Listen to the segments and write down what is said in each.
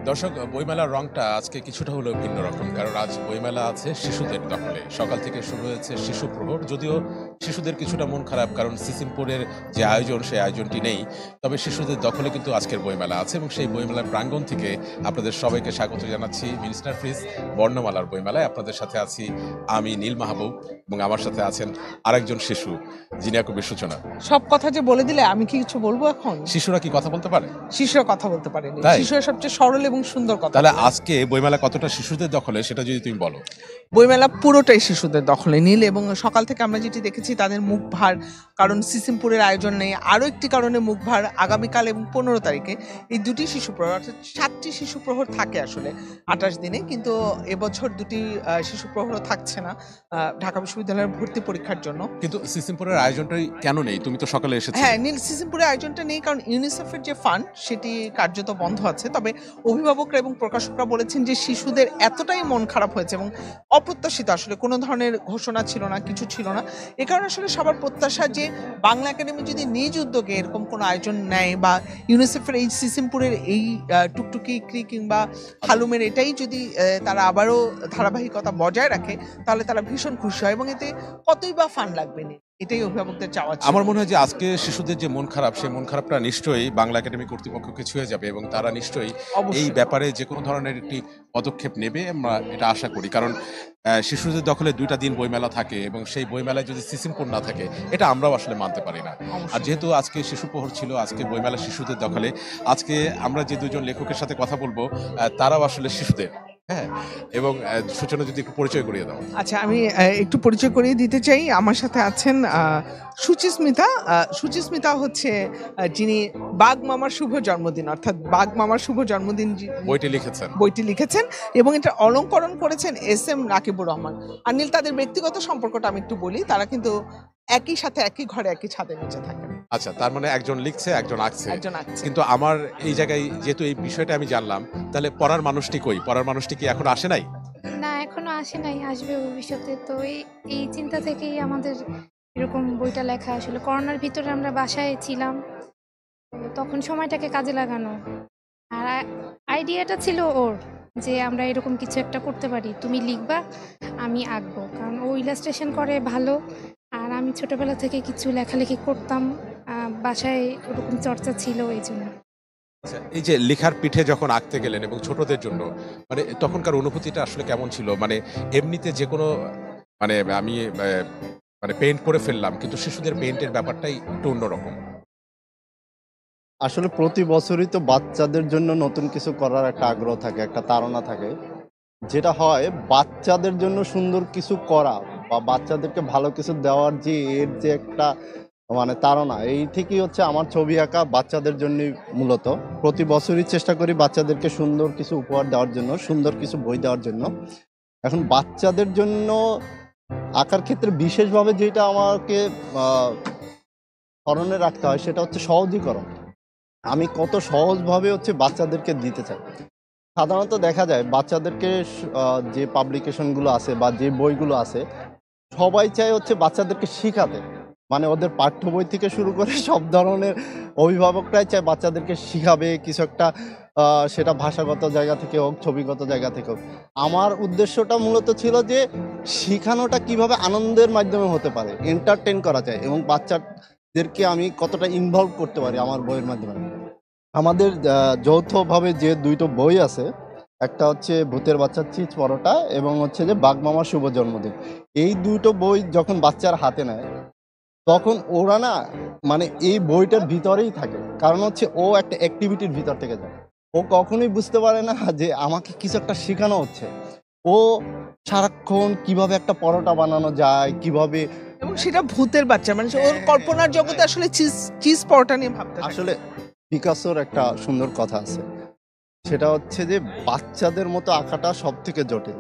দর্শক, বইমেলার রংটা আজকে কিছুটা হলেও ভিন্ন রকম, কারণ আজ বইমেলা আছে শিশুদের দখলে। সকাল থেকে শুরু হয়েছে শিশু প্রহর, যদিও শিশুদের কিছুটা মন খারাপ, কারণ সিসিমপুরের যে আয়োজন সেই আয়োজনটি নেই। তবে শিশুদের দখলে কিন্তু আজকের বইমেলা আছে, এবং সেই বইমেলার প্রাঙ্গণ থেকে আপনাদের সবাইকে স্বাগত জানাচ্ছি মিনিস্টার ফ্রিজ বর্ণমালার বইমেলায়। আপনাদের সাথে আছি আমি নীল মাহবুব, এবং আমার সাথে আছেন আরেকজন শিশু, জিনিয়া কবির সূচনা। সব কথা যে বলে দিলে আমি কি কিছু বলবো এখন? শিশুরা কি কথা বলতে পারে? শিশুরা কথা বলতে পারেনি, তাই? শিশুরা সবচেয়ে সরল এবং সুন্দর কথা তাহলে বলে। আজকে বইমেলা কতটা শিশুদের দখলে সেটা যদি তুমি বলো। বইমেলা পুরোটাই শিশুদের দখলে নীল, এবং সকাল থেকে আমরা যেটি দেখেছি তাদের মুখ ভার, কারণ সিসিমপুরের আয়োজন নেই। আরও একটি কারণে মুখ ভার, আগামীকাল এবং 15 তারিখে এই দুটি শিশু প্রহর, অর্থাৎ 7টি শিশু প্রহর থাকে আসলে 28 দিনে, কিন্তু এবছর দুটি শিশু প্রহর থাকছে না ঢাকা বিশ্ববিদ্যালয়ের ভর্তি পরীক্ষার জন্য। কিন্তু সিসিমপুরের আয়োজনটাই কেন নেই? তুমি তো সকালে এসেছো। হ্যাঁ নীল, সিসিমপুরের আয়োজনটা নেই কারণ ইউনিসেফের যে ফান্ড সেটি কার্যত বন্ধ আছে। তবে অভিভাবকরা এবং প্রকাশকরা বলেছেন যে শিশুদের এতটাই মন খারাপ হয়েছে, এবং অপ্রত্যাশিত, আসলে কোনো ধরনের ঘোষণা ছিল না, কিছু ছিল না। এ কারণে আসলে সবার প্রত্যাশা যে বাংলা একাডেমি যদি নিজ উদ্যোগে এরকম কোনো আয়োজন নেয়, বা ইউনিসেফের এই সিসিমপুরের এই টুকটুকি ইকরি কিংবা হালুমের এটাই যদি তারা আবারও ধারাবাহিকতা বজায় রাখে, তাহলে তারা ভীষণ খুশি হয়, এবং এতে কতই বা ফান্ড লাগবে না, এটাই অভিভাবকদের চাওয়া ছিল। আমার মনে হয় যে আজকে শিশুদের যে মন খারাপ, সেই মন খারাপটা নিশ্চয়ই বাংলা একাডেমি কর্তৃপক্ষকে ছুঁয়ে যাবে, এবং তারা নিশ্চয়ই এই অবশ্যই। ব্যাপারে যে কোনো ধরনের একটি পদক্ষেপ নেবে, আমরা এটা আশা করি। কারণ শিশুদের দখলে 2টা দিন বইমেলা থাকে, এবং সেই বইমেলায় যদি সিসিমপুর না থাকে, এটা আমরাও আসলে মানতে পারি না। আর অবশ্যই। যেহেতু আজকে শিশু প্রহর ছিল, আজকে বইমেলা শিশুদের দখলে, আজকে আমরা যে দুজন লেখকের সাথে কথা বলবো তারাও আসলে শিশুদের। হ্যাঁ, এবং সূচনা যদি একটু পরিচয় করিয়ে দাও। আচ্ছা, আমি একটু পরিচয় করিয়ে দিতে চাই। আমার সাথে আছেন সুচিস্মিতা। সুচিস্মিতা হচ্ছে যিনি বাঘ মামার শুভ জন্মদিন, অর্থাৎ বাঘ মামার শুভ জন্মদিন বইটি লিখেছেন। বইটি লিখেছেন, এবং এটা অলংকরণ করেছেন এস এম রাকিবুর রহমান। আর নীল, তাদের ব্যক্তিগত সম্পর্কটা আমি একটু বলি। তারা কিন্তু একই সাথে একই ঘরে একই ছাদের নিচে থাকেন। আচ্ছা, তার মানে একজন লিখছে, একজন আঁকছে। একজন আঁকছে। কিন্তু আমার এই জায়গায় যেহেতু এই বিষয়টা আমি জানলাম, তাহলে পড়ার মানুষটি কই? পড়ার মানুষটি কি এখনো আসে নাই? না, এখনো আসে নাই, আসবে ভবিষ্যতে। তো এই চিন্তা থেকেই আমাদের এরকম বইটা লেখা। আসলে করোনার ভিতরে আমরা বাসায় ছিলাম, তো তখন সময়টাকে কাজে লাগানো। আর আইডিয়াটা ছিল ওর, যে আমরা এরকম কিছু একটা করতে পারি, তুমি লিখবা, আমি আঁকবো। কারণ ও ইলাস্ট্রেশন করে ভালো, আর আমি ছোটবেলা থেকে কিছু লেখালেখি করতাম, বাসায় ওরকম চর্চা ছিল, এই জন্য। আচ্ছা, এই যে লেখার পিঠে যখন আঁকতে গেলেন এবং ছোটদের জন্য, মানে তখনকার অনুভূতিটা আসলে কেমন ছিল? মানে এমনিতে যেকোনো, মানে আমি মানে পেইন্ট করে ফেললাম, কিন্তু শিশুদের পেইন্টের ব্যাপারটাই একটু অন্যরকম। আসলে প্রতি বছরই তো বাচ্চাদের জন্য নতুন কিছু করার একটা আগ্রহ থাকে, একটা তাড়না থাকে। যেটা হয়, বাচ্চাদের জন্য সুন্দর কিছু করা বা বাচ্চাদেরকে ভালো কিছু দেওয়ার যে এর যে একটা মানে তাড়না, এই থেকেই হচ্ছে আমার ছবি আঁকা বাচ্চাদের জন্যই মূলত। প্রতি বছরই চেষ্টা করি বাচ্চাদেরকে সুন্দর কিছু উপহার দেওয়ার জন্য, সুন্দর কিছু বই দেওয়ার জন্য। এখন বাচ্চাদের জন্য আঁকার ক্ষেত্রে বিশেষভাবে যেটা আমাকে স্মরণে রাখতে হয়, সেটা হচ্ছে সহজীকরণ। আমি কত সহজভাবে হচ্ছে বাচ্চাদেরকে দিতে চাই। সাধারণত দেখা যায় বাচ্চাদেরকে যে পাবলিকেশনগুলো আছে বা যে বইগুলো আছে, সবাই চায় হচ্ছে বাচ্চাদেরকে শিখাতে। মানে ওদের পাঠ্য বই থেকে শুরু করে সব ধরনের অভিভাবকরাই চায় বাচ্চাদেরকে শিখাবে কিছু একটা, সেটা ভাষাগত জায়গা থেকে হোক, ছবিগত জায়গা থেকে হোক। আমার উদ্দেশ্যটা মূলত ছিল যে শিখানোটা কিভাবে আনন্দের মাধ্যমে হতে পারে, এন্টারটেন করা যায়, এবং বাচ্চাদেরকে আমি কতটা ইনভলভ করতে পারি আমার বইয়ের মাধ্যমে। আমাদের যৌথভাবে যে 2টো বই আছে, একটা হচ্ছে ভূতের বাচ্চার চিজ পরোটা, এবং হচ্ছে যে বাঘ মামার শুভ জন্মদিন। এই 2টো বই যখন বাচ্চার হাতে নেয়, তখন ওরা না মানে এই বইটার ভিতরেই থাকে। কারণ হচ্ছে ও একটা অ্যাক্টিভিটির ভিতর থেকে যায়। ও কখনোই বুঝতে পারে না যে আমাকে কিছু একটা শেখানো হচ্ছে। ও সারাক্ষণ কিভাবে একটা পরোটা বানানো যায়, কিভাবে এবং সেটা ভূতের বাচ্চা, মানে ওর কল্পনার জগতে আসলে চিজ চিজ পরোটা নিয়ে ভাবতে থাকে। আসলে পিকাসোর একটা সুন্দর কথা আছে, সেটা হচ্ছে যে বাচ্চাদের মতো আঁকাটা সব থেকে জটিল।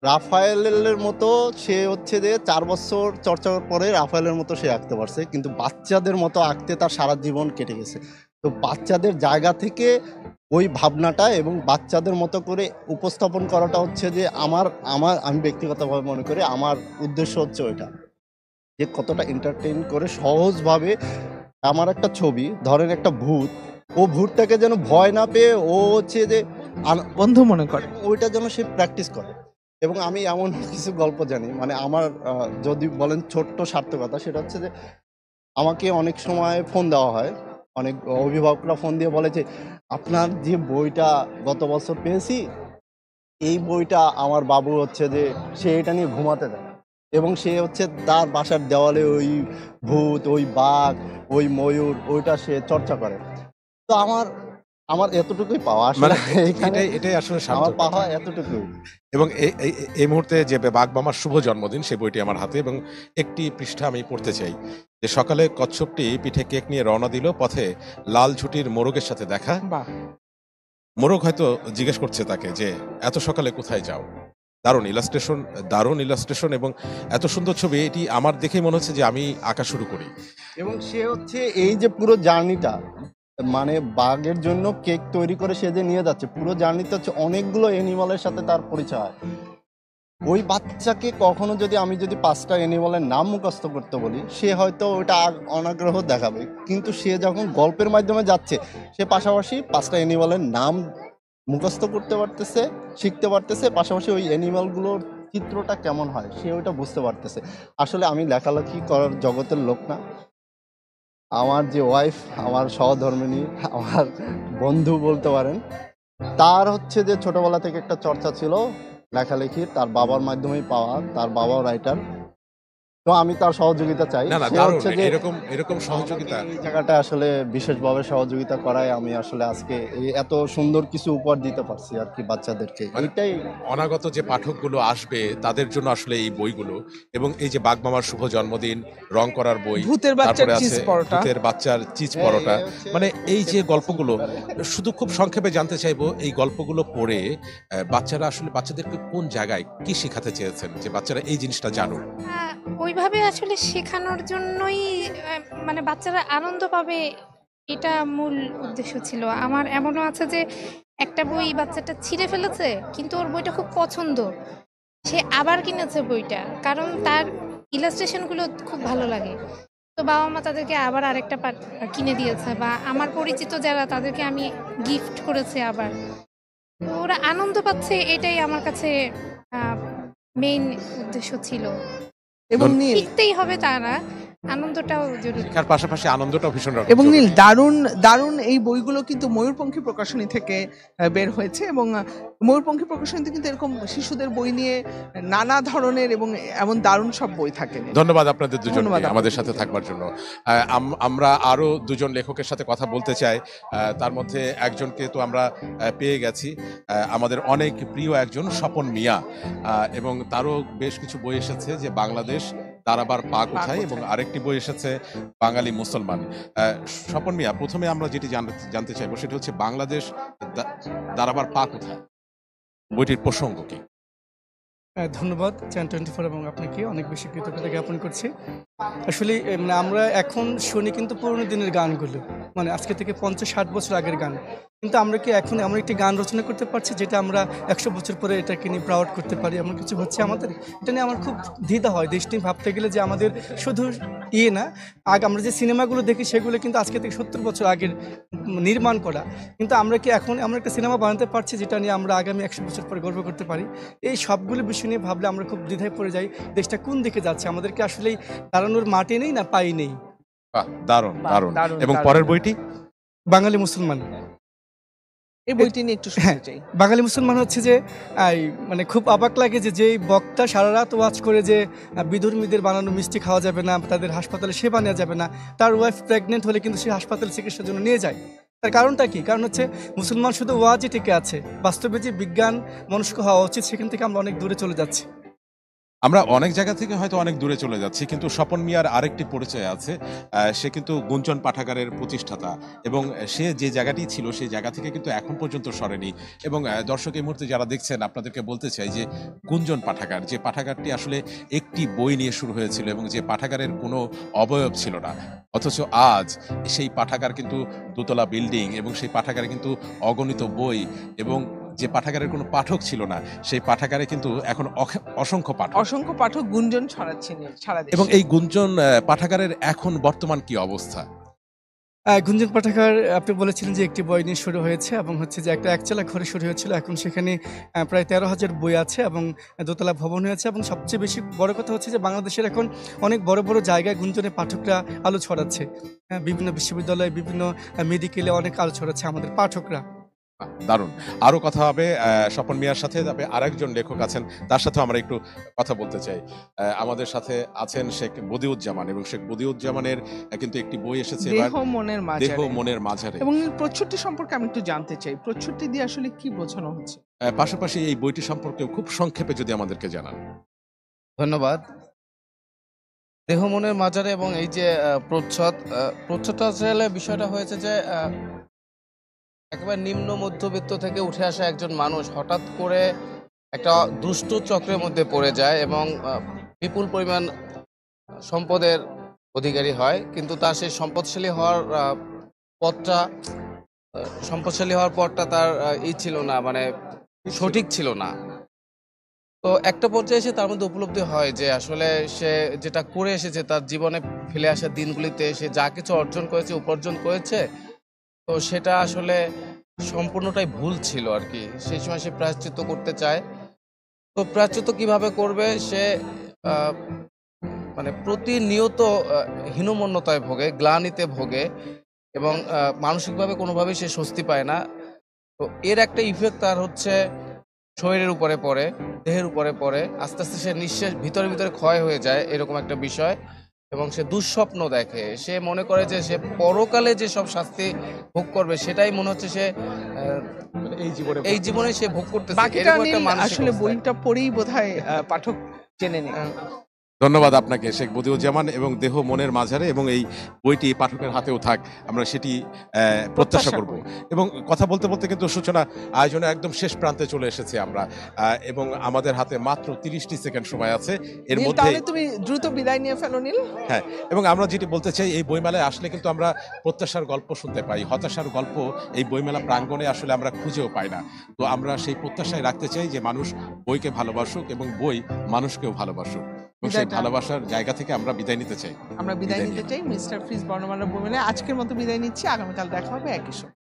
রাফায়েলের মতো সে হচ্ছে যে 4 বছর চর্চার পরে রাফায়েলের মতো সে আঁকতে পারছে, কিন্তু বাচ্চাদের মতো আঁকতে তার সারা জীবন কেটে গেছে। তো বাচ্চাদের জায়গা থেকে ওই ভাবনাটা এবং বাচ্চাদের মতো করে উপস্থাপন করাটা হচ্ছে যে আমার আমার আমি ব্যক্তিগতভাবে মনে করি আমার উদ্দেশ্য হচ্ছে ওইটা, যে কতটা এন্টারটেইন করে সহজভাবে। আমার একটা ছবি, ধরেন একটা ভূত, ও ভূতটাকে যেন ভয় না পেয়ে ও হচ্ছে যে বন্ধু মনে করে। ওইটা যেন সে প্র্যাকটিস করে। এবং আমি এমন কিছু গল্প জানি, মানে আমার যদি বলেন ছোট্ট সার্থকতা, সেটা হচ্ছে যে আমাকে অনেক সময় ফোন দেওয়া হয়, অনেক অভিভাবকরা ফোন দিয়ে বলে যে আপনার যে বইটা গত বছর পেয়েছি, এই বইটা আমার বাবু হচ্ছে যে সে এটা নিয়ে ঘুমাতে দেয়, এবং সে হচ্ছে তার বাসার দেওয়ালে ওই ভূত, ওই বাঘ, ওই ময়ূর, ওইটা সে চর্চা করে। তো আমার আমার এতটুকুই পাওয়া মানে আসলে এখানে এটাই আসলে আমার সার্থকতা। পাওয়া এতটুকুই। এবং এই মুহূর্তে যে বাঘমামার শুভ জন্মদিন সেই বইটি আমার হাতে, এবং একটি পৃষ্ঠা আমি পড়তে চাই যে সকালে কচ্ছপটি পিঠে কেক নিয়ে রওনা দিল, পথে লাল ঝুটির মোরগের সাথে দেখা। বাহ, মোরগ হয়তো জিজ্ঞেস করছে তাকে যে এত সকালে কোথায় যাও। দারুণ ইলাস্ট্রেশন এবং এত সুন্দর ছবি, এটি আমার দেখেই মনে হচ্ছে যে আমি আঁকা শুরু করি। এবং সে হচ্ছে এই যে পুরো জার্নিটা, মানে বাঘের জন্য কেক তৈরি করে সে যে নিয়ে যাচ্ছে, পুরো জার্নিতে হচ্ছে অনেকগুলো অ্যানিমালের সাথে তার পরিচয় হয়। ওই বাচ্চাকে কখনো যদি আমি 5টা অ্যানিমালের নাম মুখস্থ করতে বলি, সে হয়তো ওটা অনাগ্রহ দেখাবে, কিন্তু সে যখন গল্পের মাধ্যমে যাচ্ছে, সে পাশাপাশি 5টা অ্যানিমালের নাম মুখস্থ করতে পারতেছে, শিখতে পারতেছে, পাশাপাশি ওই অ্যানিমালগুলোর চিত্রটা কেমন হয় সে ওইটা বুঝতে পারতেছে। আসলে আমি লেখালেখি করার জগতের লোক না। আমার যে ওয়াইফ, আমার সহধর্মিণী, আমার বন্ধু বলতে পারেন, তার হচ্ছে যে ছোটবেলা থেকে একটা চর্চা ছিল লেখালেখির, তার বাবার মাধ্যমেই পাওয়া, তার বাবাও রাইটার। তো আমি তার সহযোগিতা চাই। না না, সে দারুণ, হচ্ছে যে এরকম সহযোগিতা। এই জায়গাটা আসলে বিশেষভাবে সহযোগিতা করায় আমি আসলে আজকে এই এত সুন্দর কিছু উপহার দিতে পারছি আর কি বাচ্চাদেরকে। মানে এটাই অনাগত যে পাঠকগুলো আসবে তাদের জন্য আসলে এই বইগুলো, এবং এই যে বাঘমামার শুভ জন্মদিন, রং করার বই, ভূতের বাচ্চার তারপরে চিজ আছে পরোটা। ভূতের বাচ্চার চিজ পরোটা, মানে এই যে গল্পগুলো, শুধু খুব সংক্ষেপে জানতে চাইবো এই গল্পগুলো পড়ে বাচ্চারা আসলে বাচ্চাদেরকে কোন জায়গায় কি শেখাতে চেয়েছেন যে বাচ্চারা এই জিনিসটা জানুক। ওইভাবে আসলে শেখানোর জন্যই মানে বাচ্চারা আনন্দ পাবে, এটা মূল উদ্দেশ্য ছিল আমার। এমনও আছে যে একটা বই বাচ্চাটা ছিঁড়ে ফেলেছে, কিন্তু ওর বইটা খুব পছন্দ, সে আবার কিনেছে বইটা, কারণ তার ইলাস্ট্রেশনগুলো খুব ভালো লাগে। তো বাবা মা তাদেরকে আবার আরেকটা পার্ট কিনে দিয়েছে, বা আমার পরিচিত যারা তাদেরকে আমি গিফট করেছে আবার। তো ওরা আনন্দ পাচ্ছে, এটাই আমার কাছে মেইন উদ্দেশ্য ছিল। এবং নীল, শিখতেই হবে তা না, আনন্দটাও জরুরি। শেখার পাশাপাশি আনন্দটাও ভীষণ রকম এবং নীল জরুরি। দারুণ দারুণ এই বইগুলো কিন্তু ময়ূরপঙ্খী প্রকাশনী থেকে বের হয়েছে, এবং ময়ূরপঙ্খী প্রকাশনীতে কিন্তু এরকম শিশুদের বই নিয়ে নানা ধরনের এবং এমন দারুণ সব বই থাকে। ধন্যবাদ আপনাদের দুজনকে ধন্যবাদ আপনাকে। আমাদের সাথে থাকবার জন্য। আমরা আরো দুজন লেখকের সাথে কথা বলতে চাই। তার মধ্যে একজনকে তো আমরা পেয়ে গেছি, আমাদের অনেক প্রিয় একজন স্বপন মিয়া, এবং তারও বেশ কিছু বই এসেছে, যে বাংলাদেশ দাঁড়াবার পা কোথায়, এবং আরেকটি বই এসেছে বাঙালি মুসলমান। স্বপন মিয়া, প্রথমে আমরা যেটি জানতে চাইবো সেটা হচ্ছে বাংলাদেশ দাঁড়াবার পা কোথায়, বইটির প্রসঙ্গ কি? ধন্যবাদ চ্যান 24 এবং আপনাকে অনেক বেশি কৃতজ্ঞতা জ্ঞাপন করছি। আসলে মানে আমরা এখন শুনি কিন্তু পুরোনো দিনের গানগুলো, মানে আজকে থেকে 50-60 বছর আগের গান, কিন্তু আমরা কি এখন এমন একটি গান রচনা করতে পারছি যেটা আমরা 100 বছর পরে এটাকে নিয়ে প্রাউড করতে পারি, এমন কিছু হচ্ছে আমাদের? এটা নিয়ে আমার খুব দ্বিধা হয়। দেশ নিয়ে ভাবতে গেলে যে আমাদের শুধু না, আগে আমরা যে সিনেমাগুলো দেখি সেগুলো কিন্তু আজকে থেকে 70 বছর আগের নির্মাণ করা, কিন্তু আমরা কি এখন আমরা একটা সিনেমা বানাতে পারছি যেটা নিয়ে আমরা আগামী 100 বছর পরে গর্ব করতে পারি? এই সবগুলো বিষয় নিয়ে ভাবলে আমরা খুব দ্বিধায় পড়ে যাই, দেশটা কোন দিকে যাচ্ছে, আমাদেরকে আসলেই দাঁড়ানোর মাটি নেই না পাই নেই। বাহ, দারুণ দারুণ। দারুণ, এবং দারুণ। পরের বইটি বাঙালি মুসলমান। এই বইটি নিয়ে একটু হ্যাঁ, শুনতে চাই। বাঙালি মুসলমান হচ্ছে যে মানে খুব অবাক লাগে যে যেই বক্তা সারা রাত ওয়াজ করে যে বিধর্মীদের বানানো মিষ্টি খাওয়া যাবে না, তাদের হাসপাতালে সেবা নেওয়া যাবে না, তার ওয়াইফ প্রেগনেন্ট হলে কিন্তু সে হাসপাতালে চিকিৎসার জন্য নিয়ে যায়। তার কারণটা কি? কারণ হচ্ছে মুসলমান শুধু ওয়াজই টিকে আছে, বাস্তবে যে বিজ্ঞান মনস্ক হওয়া উচিত সেখান থেকে আমরা অনেক দূরে চলে যাচ্ছি। আমরা অনেক জায়গা থেকে হয়তো অনেক দূরে চলে যাচ্ছি, কিন্তু স্বপন মিয়ার আরেকটি পরিচয় আছে। সে কিন্তু গুঞ্জন পাঠাগারের প্রতিষ্ঠাতা, এবং সে যে জায়গাটি ছিল সেই জায়গা থেকে কিন্তু এখন পর্যন্ত সরেনি। এবং দর্শক এই মুহূর্তে যারা দেখছেন, আপনাদেরকে বলতে চাই যে গুঞ্জন পাঠাগার, যে পাঠাগারটি আসলে একটি বই নিয়ে শুরু হয়েছিল, এবং যে পাঠাগারের কোনো অবয়ব ছিল না, অথচ আজ সেই পাঠাগার কিন্তু দোতলা বিল্ডিং, এবং সেই পাঠাগারে কিন্তু অগণিত বই, এবং যে পাঠাগারের কোনো পাঠক ছিল না সেই পাঠাগারে কিন্তু এখন অসংখ্য পাঠক। অসংখ্য পাঠক গুঞ্জন ছড়াচ্ছে নীল সারা দেশে। এবং এই গুঞ্জন পাঠাগারের এখন বর্তমান কি অবস্থা? গুঞ্জন পাঠাগার আপনি বলেছিলেন যে একটি বই নিয়ে শুরু হয়েছে এবং হচ্ছে যে একটা একচালা ঘরে শুরু হয়েছিল, এখন সেখানে প্রায় 13,000 বই আছে এবং দোতলা ভবন হয়েছে। এবং সবচেয়ে বেশি বড় কথা হচ্ছে যে বাংলাদেশের এখন অনেক বড় বড় জায়গায় গুঞ্জনের পাঠকরা আলো ছড়াচ্ছে। বিভিন্ন বিশ্ববিদ্যালয়ে, বিভিন্ন মেডিকেলে অনেক আলো ছড়াচ্ছে আমাদের পাঠকরা। দারুণ। আরো কথা হবে স্বপন মিয়ার সাথে, তবে আরেকজন লেখক আছেন, তার সাথে আমরা একটু কথা বলতে চাই। আমাদের সাথে আছেন শেখ বদিউজ্জামান, এবং শেখ বদিউজ্জামানের কিন্তু একটি বই এসেছে এবার, দেহ মনের দেহ মাঝারে। মনের মাঝারে। এবং প্রচ্ছদটি সম্পর্কে আমি একটু জানতে চাই, প্রচ্ছদটি দিয়ে আসলে কি বোঝানো হচ্ছে? পাশাপাশি এই বইটি সম্পর্কে খুব সংক্ষেপে যদি আমাদেরকে জানান। ধন্যবাদ। দেহ মনের মাঝারে এবং এই যে প্রচ্ছদটা আসলে বিষয়টা হয়েছে যে একেবারে নিম্ন মধ্যবিত্ত থেকে উঠে আসা একজন মানুষ হঠাৎ করে একটা দুষ্ট চক্রের মধ্যে পড়ে যায় এবং বিপুল পরিমাণ সম্পদের অধিকারী হয়, কিন্তু তার সেই পথটা সম্পদশালী হওয়ার পথটা তার ছিল না, মানে সঠিক ছিল না। তো একটা পর্যায়ে এসে তার মধ্যে উপলব্ধি হয় যে আসলে সে যেটা করে এসেছে তার জীবনে ফেলে আসা দিনগুলিতে সে যা কিছু অর্জন করেছে, উপার্জন করেছে, তো সেটা আসলে সম্পূর্ণটাই ভুল ছিল আর কি। সেই সময় সে প্রায়শ্চিত্ত করতে চায়। তো প্রায়শ্চিত্ত কিভাবে করবে, সে আহ, মানে প্রতিনিয়ত হীনমন্যতায় ভোগে, গ্লানিতে ভোগে এবং মানসিকভাবে কোনোভাবেই সে স্বস্তি পায় না। তো এর একটা ইফেক্ট তার হচ্ছে শরীরের উপরে পড়ে, দেহের উপরে পড়ে, আস্তে আস্তে সে নিঃশ্বাস ভিতরে ভিতরে ক্ষয় হয়ে যায়, এরকম একটা বিষয়। এবং সে দুঃস্বপ্ন দেখে, সে মনে করে যে সে পরকালে যে সব শাস্তি ভোগ করবে সেটাই মনে হচ্ছে সে এই জীবনে সে ভোগ করতেছে। বাকিটা এরকম একটা অনিল মানসিক আসলে অবস্থা। বইটা পড়েই বোধহয় পাঠক জেনে নেয়। ধন্যবাদ আপনাকে শেখ বদিউজ্জামান, এবং দেহ মনের মাঝারে এবং এই বইটি পাঠকের হাতেও থাক, আমরা সেটি প্রত্যাশা করব। এবং কথা বলতে বলতে কিন্তু সূচনা আয়োজনে একদম শেষ প্রান্তে চলে এসেছি আমরা, এবং আমাদের হাতে মাত্র 30টি সেকেন্ড সময় আছে। এর নীল, মধ্যে তাহলে তুমি দ্রুত বিদায় নিয়ে ফেলো নীল। হ্যাঁ, এবং আমরা যেটি বলতে চাই, এই বইমেলায় আসলে কিন্তু আমরা প্রত্যাশার গল্প শুনতে পাই, হতাশার গল্প এই বইমেলা প্রাঙ্গণে আসলে আমরা খুঁজেও পাই না। তো আমরা সেই প্রত্যাশায় রাখতে চাই যে মানুষ বইকে ভালোবাসুক এবং বই মানুষকেও ভালোবাসুক, এবং সেই ভালোবাসার জায়গা থেকে আমরা বিদায় নিতে চাই। আমরা বিদায় বিদায় নিতে চাই। মিস্টার ফ্রিজ বর্ণমালা বইমেলায় আজকের মতো বিদায় নিচ্ছি। আগামীকাল দেখা হবে একই সময়।